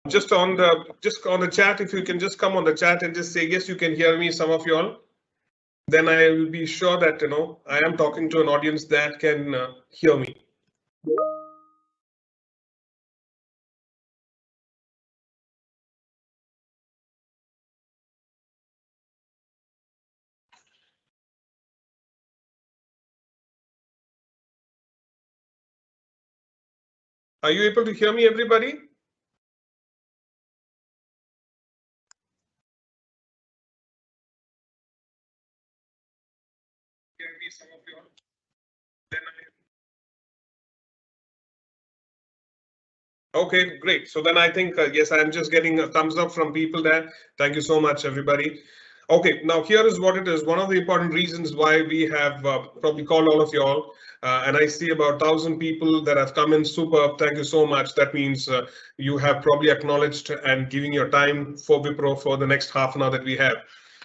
just on the chat, if you can just come on the chat and just say yes, you can hear me, some of you all, then I will be sure that I am talking to an audience that can hear me. Are you able to hear me, everybody? Okay, great. So then I think, yes, I'm just getting a thumbs up from people there. Thank you so much, everybody. Okay, now here is what it is. One of the important reasons why we have probably called all of you all, and I see about 1,000 people that have come in. Superb. Thank you so much. That means you have probably acknowledged and giving your time for Wipro for the next half an hour that we have.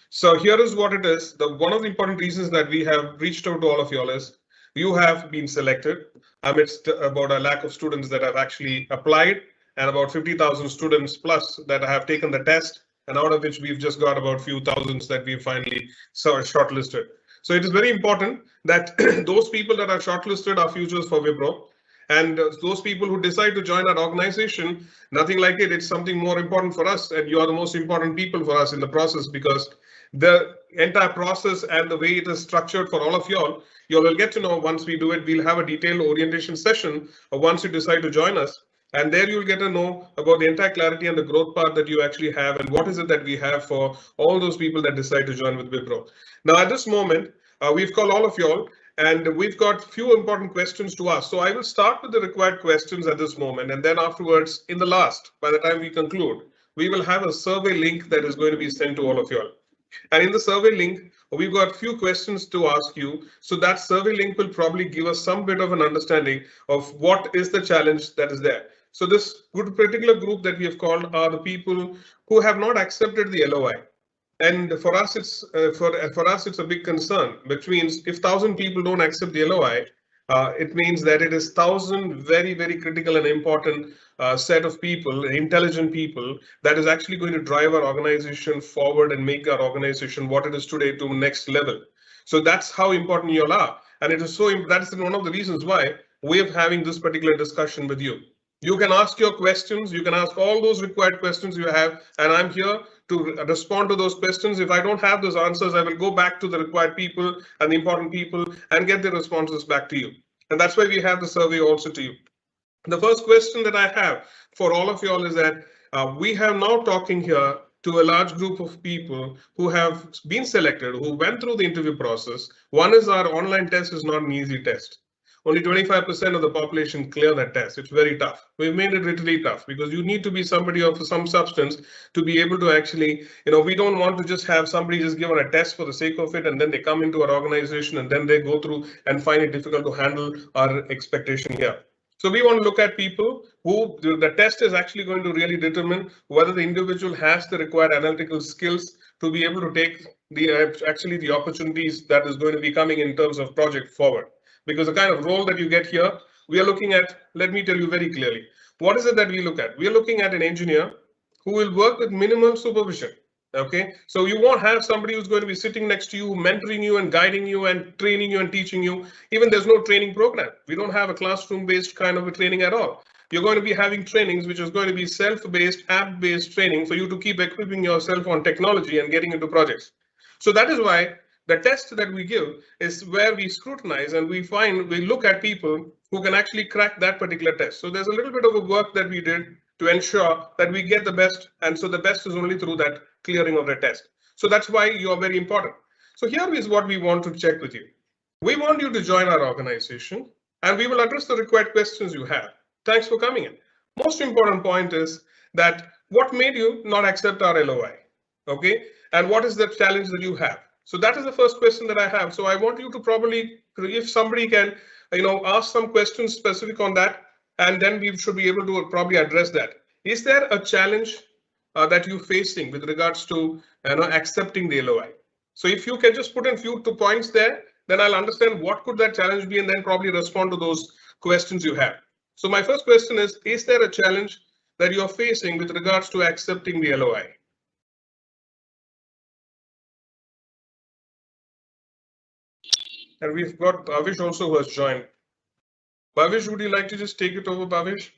So here is what it is. One of the important reasons that we have reached out to all of you all is you have been selected amidst about a lakh of students that have actually applied and about 50,000 students plus that have taken the test, and out of which we've just got about few thousands that we finally shortlisted. So it is very important that those people that are shortlisted are futures for Wipro. And those people who decide to join our organization, nothing like it. It's something more important for us, and you are the most important people for us in the process, because the entire process and the way it is structured for all of y'all, you will get to know once we do it. We'll have a detailed orientation session once you decide to join us. And there you'll get to know about the entire clarity and the growth path that you actually have and what is it that we have for all those people that decide to join with Wipro. Now, at this moment, we've called all of y'all and we've got few important questions to ask. So I will start with the required questions at this moment. And then afterwards, in the last, by the time we conclude, we will have a survey link that is going to be sent to all of y'all. And in the survey link, we've got a few questions to ask you. So that survey link will probably give us some bit of an understanding of what is the challenge that is there. So this particular group that we have called are the people who have not accepted the LOI. And for us, it's it's a big concern, which means if 1,000 people don't accept the LOI, it means that it is 1,000 very, very critical and important set of people, intelligent people, that is actually going to drive our organization forward and make our organization what it is today to next level. So that's how important you all are. And it is so, that's one of the reasons why we're having this particular discussion with you. You can ask your questions, you can ask all those required questions you have, and I'm here to respond to those questions. If I don't have those answers, I will go back to the required people and the important people and get the responses back to you. And that's why we have the survey also to you. The first question that I have for all of you all is that we have now talking here to a large group of people who have been selected, who went through the interview process. One is our online test is not an easy test. Only 25% of the population clear that test. It's very tough. We've made it really tough because you need to be somebody of some substance to be able to actually, we don't want to just have somebody just given a test for the sake of it and then they come into our organization and then they go through and find it difficult to handle our expectation here. So we want to look at people who the test is actually going to really determine whether the individual has the required analytical skills to be able to take the opportunities that is going to be coming in terms of project forward. Because the kind of role that you get here, we are looking at, let me tell you very clearly, what is it that we look at? We are looking at an engineer who will work with minimum supervision. Okay, so you won't have somebody who's going to be sitting next to you, mentoring you and guiding you and training you and teaching you. Even there's no training program. We don't have a classroom-based kind of a training at all. You're going to be having trainings, which is going to be self-based, app-based training for you to keep equipping yourself on technology and getting into projects. So that is why the test that we give is where we scrutinize and we look at people who can actually crack that particular test. So there's a little bit of a work that we did to ensure that we get the best. And so the best is only through that clearing of the test. So that's why you are very important. So here is what we want to check with you. We want you to join our organization and we will address the required questions you have. Thanks for coming in. Most important point is that what made you not accept our LOI? Okay, and what is the challenge that you have? So that is the first question that I have. So I want you to probably, if somebody can, ask some questions specific on that, and then we should be able to probably address that. Is there a challenge that you're facing with regards to accepting the LOI? So if you can just put in few 2 points there, then I'll understand what could that challenge be and then probably respond to those questions you have. So my first question is there a challenge that you're facing with regards to accepting the LOI? And we've got Bhavish also who has joined. Bhavish, would you like to just take it over, Bhavish?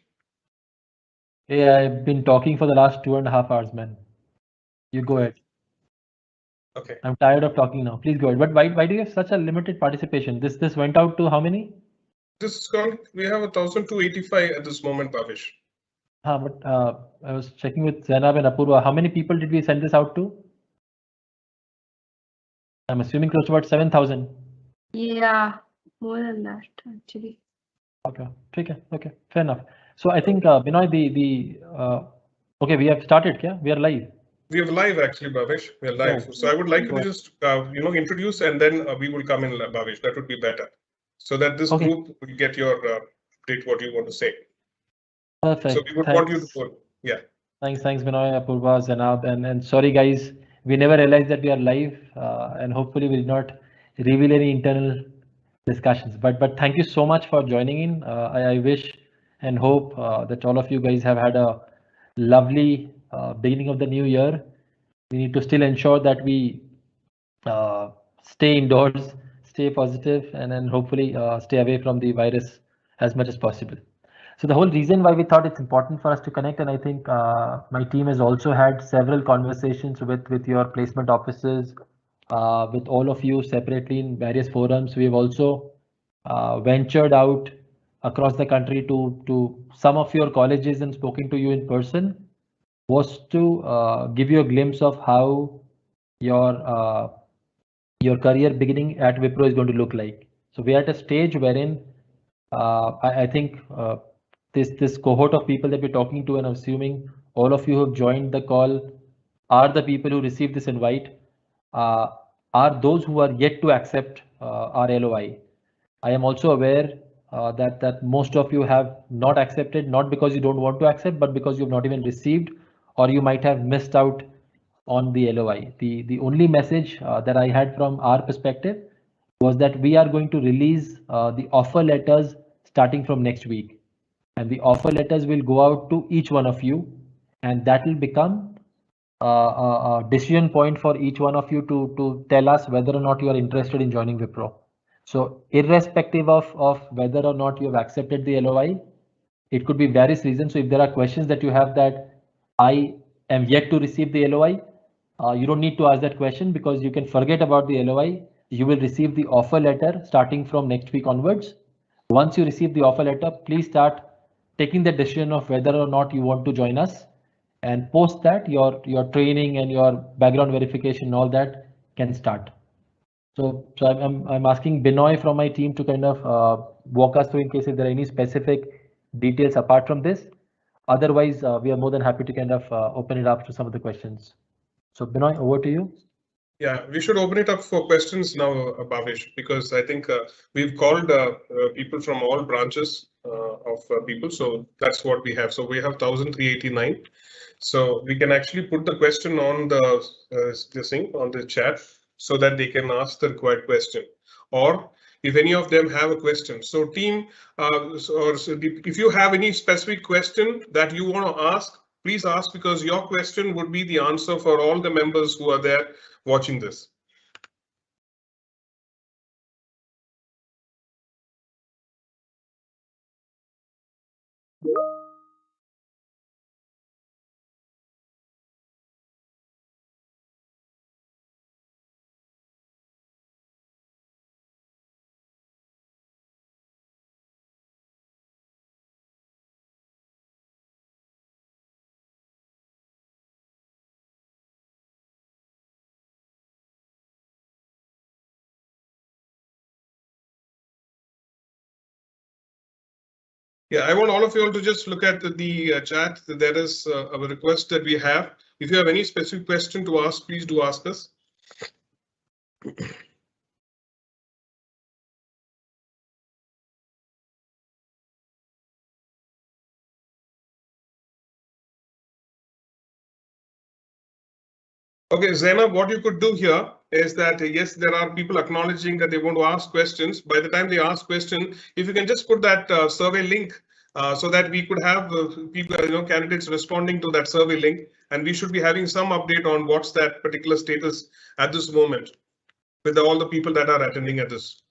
Hey, I've been talking for the last 2.5 hours, man. You go ahead. Okay. I'm tired of talking now. Please go ahead. But why do you have such a limited participation? This went out to how many? This is called, we have 1,285 at this moment, Bhavish. But I was checking with Zainab and Apurva. How many people did we send this out to? I'm assuming close to about 7,000. Yeah, more than that actually. Okay, okay, fair enough. So I think Binoy, okay, we have started. Yeah, we are live. We are live actually, Bhavish. We are live. Oh. So I would like you to just introduce, and then we will come in, Bhavish. That would be better, so that this group will get your update what you want to say. Perfect. So we would want you to go. Yeah. Thanks, Binoy, Apurva, Zainab, and sorry guys, we never realized that we are live, and hopefully we will not reveal any internal discussions. But thank you so much for joining in. I wish and hope that all of you guys have had a lovely beginning of the new year. We need to still ensure that we stay indoors, stay positive, and then hopefully stay away from the virus as much as possible. So the whole reason why we thought it's important for us to connect, and I think my team has also had several conversations with your placement offices, with all of you separately in various forums. We have also ventured out across the country to some of your colleges and spoken to you in person, was to give you a glimpse of how your career beginning at Wipro is going to look like. So we are at a stage wherein I think this cohort of people that we're talking to, and I'm assuming all of you who have joined the call are the people who received this invite, are those who are yet to accept our LOI. I am also aware that most of you have not accepted, not because you don't want to accept, but because you've not even received, or you might have missed out on the LOI. The only message that I had from our perspective was that we are going to release the offer letters starting from next week, and the offer letters will go out to each one of you, and that will become a decision point for each one of you to tell us whether or not you are interested in joining Wipro. So irrespective of whether or not you have accepted the LOI, it could be various reasons. So if there are questions that you have that I am yet to receive the LOI, you don't need to ask that question, because you can forget about the LOI. You will receive the offer letter starting from next week onwards. Once you receive the offer letter, please start taking the decision of whether or not you want to join us. And post that, your training and your background verification, all that can start. So I'm asking Binoy from my team to kind of walk us through in case if there are any specific details apart from this. Otherwise, we are more than happy to kind of open it up to some of the questions. So Binoy, over to you. Yeah, we should open it up for questions now, Bhavish, because I think we've called people from all branches of people. So that's what we have. So we have 1,389. So we can actually put the question on the this thing on the chat so that they can ask the required question, or if any of them have a question. So team, if you have any specific question that you want to ask, please ask, because your question would be the answer for all the members who are there watching this. Yeah, I want all of you all to just look at the chat. There is a request that we have. If you have any specific question to ask, please do ask us. Okay, Zainab, what you could do here is that, yes, there are people acknowledging that they want to ask questions. By the time they ask question, if you can just put that survey link so that we could have people, candidates responding to that survey link, and we should be having some update on what's that particular status at this moment with all the people that are attending at this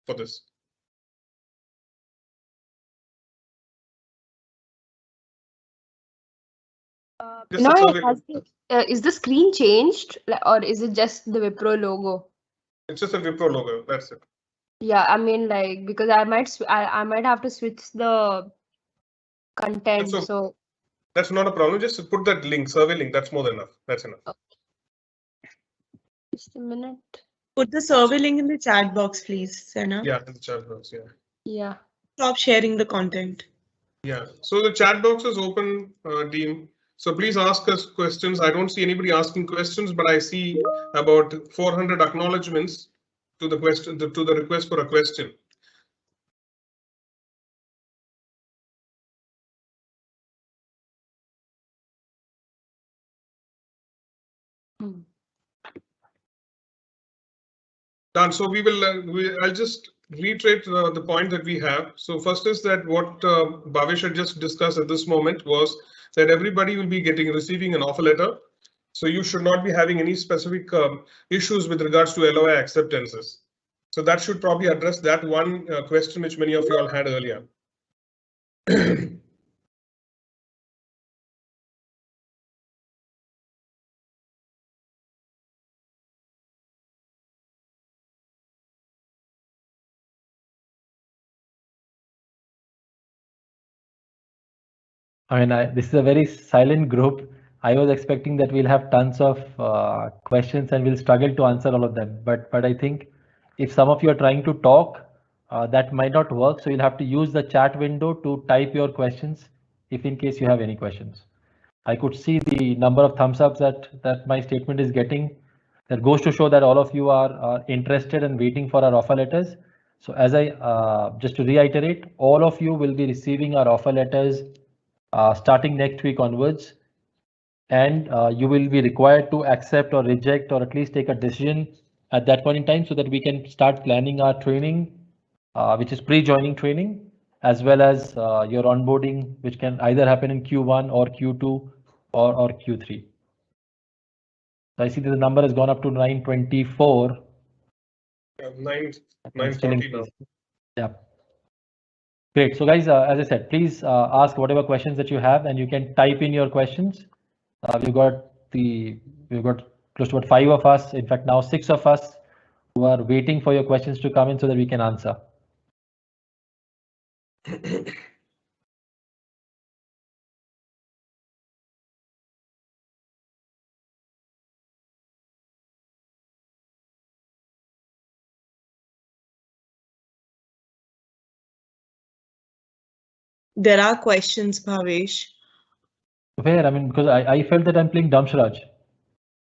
for this. Just a No, survey. is the screen changed or is it just the Wipro logo? It's just a Wipro logo. That's it. Yeah, I mean, like, because I might have to switch the content. So that's not a problem. Just put that link, survey link. That's more than enough. That's enough. Okay. Just a minute. Put the survey link in the chat box, please, Sena. Yeah, in the chat box. Yeah. Yeah. Stop sharing the content. Yeah. So the chat box is open, Dean. So please ask us questions. I don't see anybody asking questions, but I see about 400 acknowledgements to the question, to the request for a question. Done. So we will. I'll just reiterate the point that we have. So first is that what Bhavesh had just discussed at this moment was that everybody will be receiving an offer letter. So you should not be having any specific issues with regards to LOI acceptances. So that should probably address that one question which many of you all had earlier. I mean, this is a very silent group. I was expecting that we'll have tons of questions and we'll struggle to answer all of them. But I think if some of you are trying to talk, that might not work. So you'll have to use the chat window to type your questions if in case you have any questions. I could see the number of thumbs ups that my statement is getting. That goes to show that all of you are interested and waiting for our offer letters. So as I just to reiterate, all of you will be receiving our offer letters starting next week onwards, and you will be required to accept or reject or at least take a decision at that point in time so that we can start planning our training, which is pre-joining training, as well as your onboarding, which can either happen in Q1 or Q2 or Q3. So I see that the number has gone up to 924. 940 now. Yeah. Great. So guys, as I said, please ask whatever questions that you have, and you can type in your questions. We've got close to about 5 of us. In fact, now 6 of us who are waiting for your questions to come in so that we can answer. There are questions, Bhavesh. Where? I mean, because I felt that I'm playing Damshraj.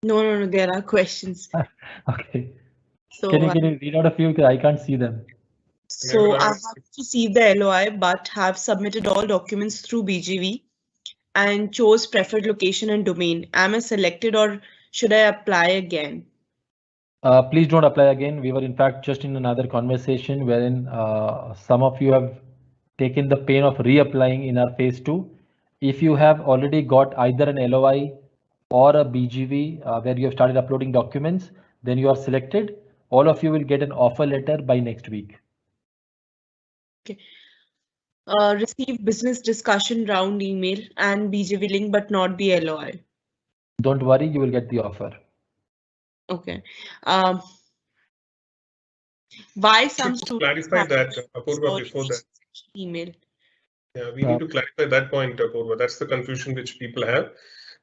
No, there are questions. Okay. So Can you read out a few because I can't see them? So I have received the LOI, but have submitted all documents through BGV and chose preferred location and domain. Am I selected or should I apply again? Please don't apply again. We were in fact just in another conversation wherein some of you have taken the pain of reapplying in our phase 2. If you have already got either an LOI or a BGV where you have started uploading documents, then you are selected. All of you will get an offer letter by next week. Okay. Receive business discussion round email and BGV link, but not the LOI. Don't worry, you will get the offer. Okay. Why some students clarify that, Apurva, before that. Email. Yeah, we need to clarify that point, Apurva. That's the confusion which people have.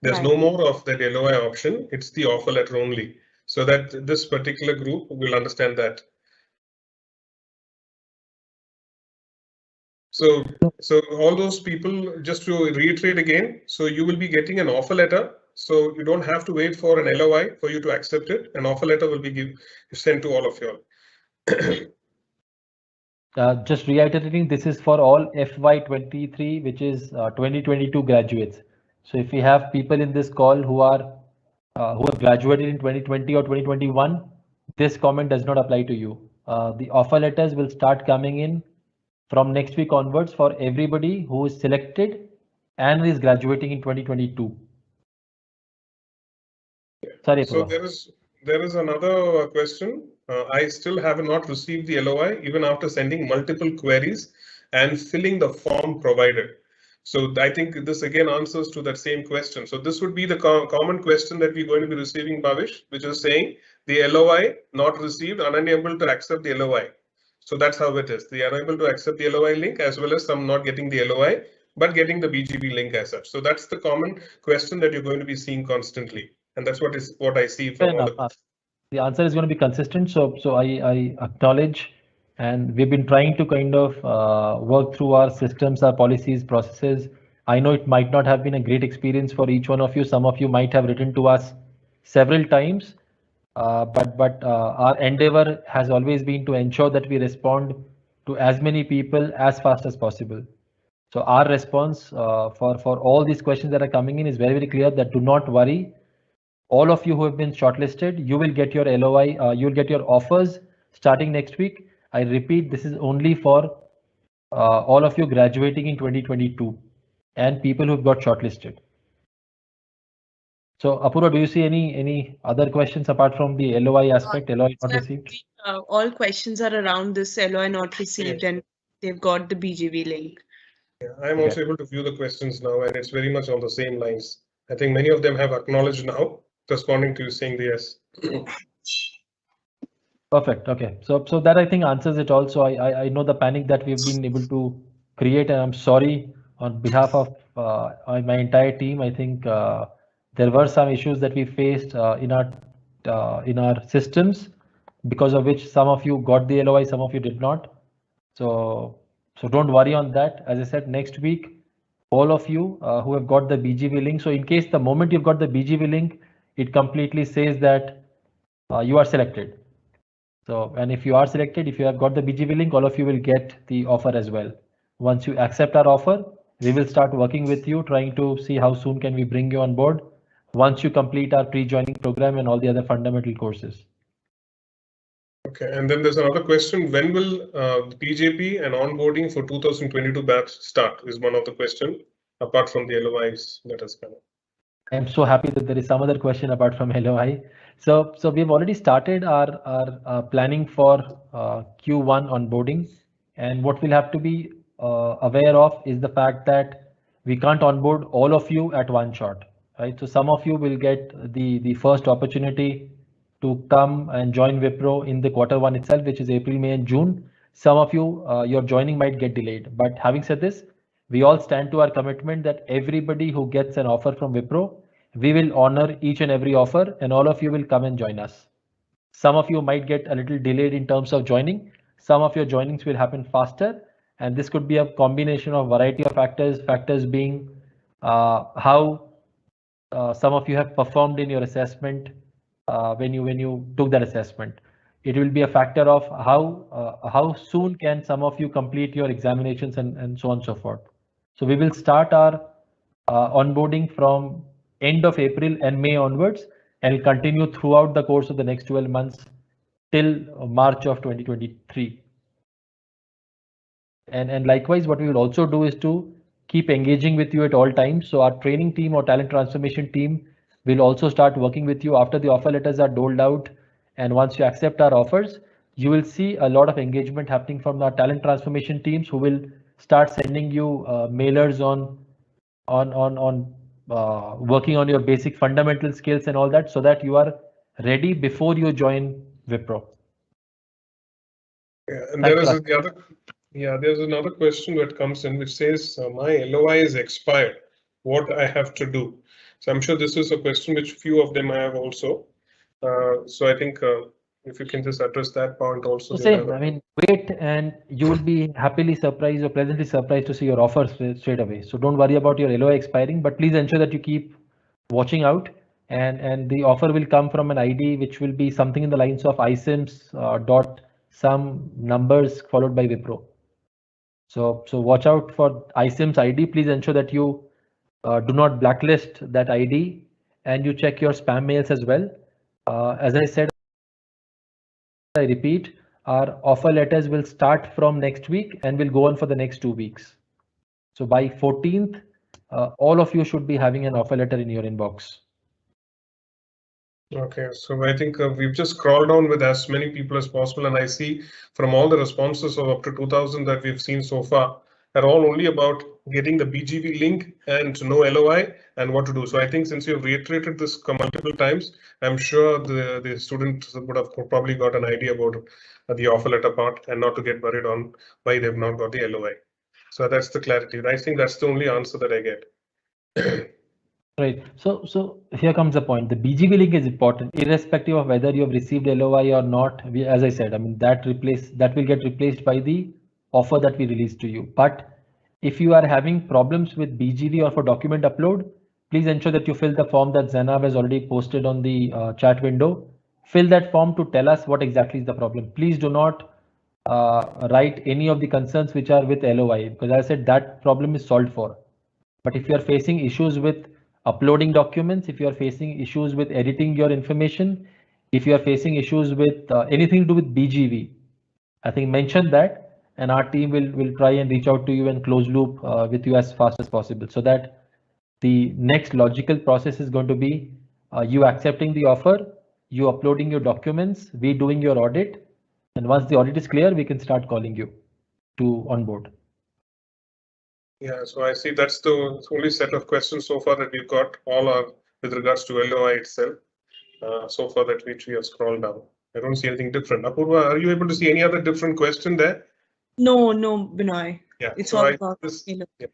There's Right. no more of that LOI option. It's the offer letter only. So that this particular group will understand that. So all those people, just to reiterate again, so you will be getting an offer letter. So you don't have to wait for an LOI for you to accept it. An offer letter will be sent to all of you all. Just reiterating, this is for all FY23, which is 2022 graduates. So if we have people in this call who have graduated in 2020 or 2021, this comment does not apply to you. The offer letters will start coming in from next week onwards for everybody who is selected and is graduating in 2022. Sorry, So Apurva. there is another question. I still have not received the LOI even after sending multiple queries and filling the form provided. So I think this again answers to that same question. So this would be the common question that we're going to be receiving, Bhavish, which is saying the LOI not received, unable to accept the LOI. So that's how it is. They are unable to accept the LOI link, as well as some not getting the LOI, but getting the BGB link as such. So that's the common question that you're going to be seeing constantly. And that's what I see from all the. The answer is going to be consistent. So I acknowledge, and we've been trying to kind of work through our systems, our policies, processes. I know it might not have been a great experience for each one of you. Some of you might have written to us several times, but our endeavor has always been to ensure that we respond to as many people as fast as possible. So our response for all these questions that are coming in is very, very clear that do not worry. All of you who have been shortlisted, you will get your LOI, you'll get your offers starting next week. I repeat, this is only for all of you graduating in 2022 and people who've got shortlisted. So Apurva, do you see any other questions apart from the LOI aspect, LOI not received? All questions are around this LOI not received, and they've got the BGV link. Yeah, I'm also able to view the questions now, and it's very much on the same lines. I think many of them have acknowledged now, responding to you saying the yes. Perfect. Okay. So that I think answers it also. I know the panic that we've been able to create, and I'm sorry on behalf of my entire team. I think there were some issues that we faced in our systems, because of which some of you got the LOI, some of you did not. So don't worry on that. As I said, next week, all of you who have got the BGV link. So in case the moment you've got the BGV link, it completely says that you are selected. So, and if you are selected, if you have got the BGV link, all of you will get the offer as well. Once you accept our offer, we will start working with you, trying to see how soon can we bring you on board once you complete our pre-joining program and all the other fundamental courses. Okay, and then there's another question. When will the PJP and onboarding for 2022 batch start is one of the question, apart from the LOIs that has come. I'm so happy that there is some other question apart from LOI. So we've already started our planning for Q1 onboarding, and what we'll have to be aware of is the fact that we can't onboard all of you at one shot, right? So some of you will get the first opportunity to come and join Wipro in the Q1 itself, which is April, May, and June. Some of you, your joining might get delayed. But having said this, we all stand to our commitment that everybody who gets an offer from Wipro, we will honor each and every offer, and all of you will come and join us. Some of you might get a little delayed in terms of joining. Some of your joinings will happen faster, and this could be a combination of variety of factors. Factors being how some of you have performed in your assessment when you took that assessment. It will be a factor of how soon can some of you complete your examinations and so on and so forth. So we will start our onboarding from end of April and May onwards, and will continue throughout the course of the next 12 months till March of 2023. And likewise, what we will also do is to keep engaging with you at all times. So our training team or talent transformation team will also start working with you after the offer letters are doled out. And once you accept our offers, you will see a lot of engagement happening from our talent transformation teams, who will start sending you mailers on working on your basic fundamental skills and all that, so that you are ready before you join Wipro. Yeah, and there's another question that comes in which says my LOI is expired. What I have to do? So I'm sure this is a question which few of them have also. So I think if you can just address that point also. So same, I mean, wait, and you will be happily surprised or pleasantly surprised to see your offer straight away. So don't worry about your LOI expiring, but please ensure that you keep watching out, and the offer will come from an ID which will be something in the lines of ISIMS dot some numbers followed by Wipro. So watch out for ISIMS ID. Please ensure that you do not blacklist that ID, and you check your spam mails as well. As I said, I repeat, our offer letters will start from next week and will go on for the next 2 weeks. So by 14th, all of you should be having an offer letter in your inbox. Okay, so I think we've just scrolled down with as many people as possible, and I see from all the responses of up to 2000 that we've seen so far are all only about getting the BGV link and to know LOI and what to do. So I think since you've reiterated this multiple times, I'm sure the students would have probably got an idea about the offer letter part and not to get worried on why they've not got the LOI. So that's the clarity. I think that's the only answer that I get. Right. So here comes the point. The BGV link is important, irrespective of whether you have received LOI or not. As I said, I mean that will get replaced by the offer that we release to you. But if you are having problems with BGV or for document upload, please ensure that you fill the form that Zainab has already posted on the chat window. Fill that form to tell us what exactly is the problem. Please do not write any of the concerns which are with LOI, because as I said, that problem is solved for. But if you are facing issues with uploading documents, if you are facing issues with editing your information, if you are facing issues with anything to do with BGV, I think mention that, and our team will try and reach out to you and close loop with you as fast as possible, so that the next logical process is going to be you accepting the offer, you uploading your documents, we doing your audit, and once the audit is clear, we can start calling you to onboard. Yeah, so I see that's the only set of questions so far that we've got. All are with regards to LOI itself. So far that which we have scrolled down. I don't see anything different. Apurva, are you able to see any other different question there? No, Binoy. Yeah, It's so all about yeah.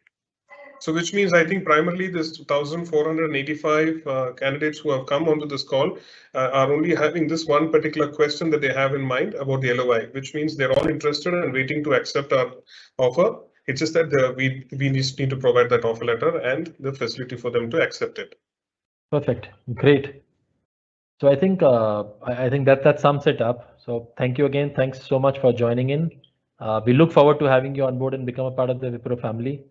So which means I think primarily this 1,485 candidates who have come onto this call are only having this one particular question that they have in mind about the LOI, which means they're all interested and waiting to accept our offer. It's just that we just need to provide that offer letter and the facility for them to accept it. Perfect, great. So I think that sums it up. So thank you again. Thanks so much for joining in. We look forward to having you on board and become a part of the Wipro family.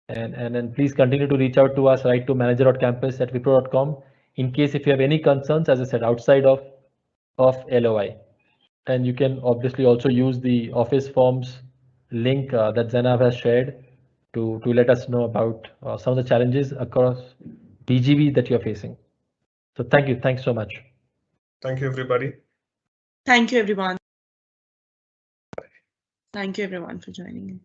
And please continue to reach out to us, write to manager.campus@wipro.com in case if you have any concerns, as I said, outside of LOI. And you can obviously also use the office forms link that Zainab has shared to let us know about some of the challenges across BGV that you're facing. So thank you. Thanks so much. Thank you, everybody. Thank you, everyone. Thank you, everyone, for joining in.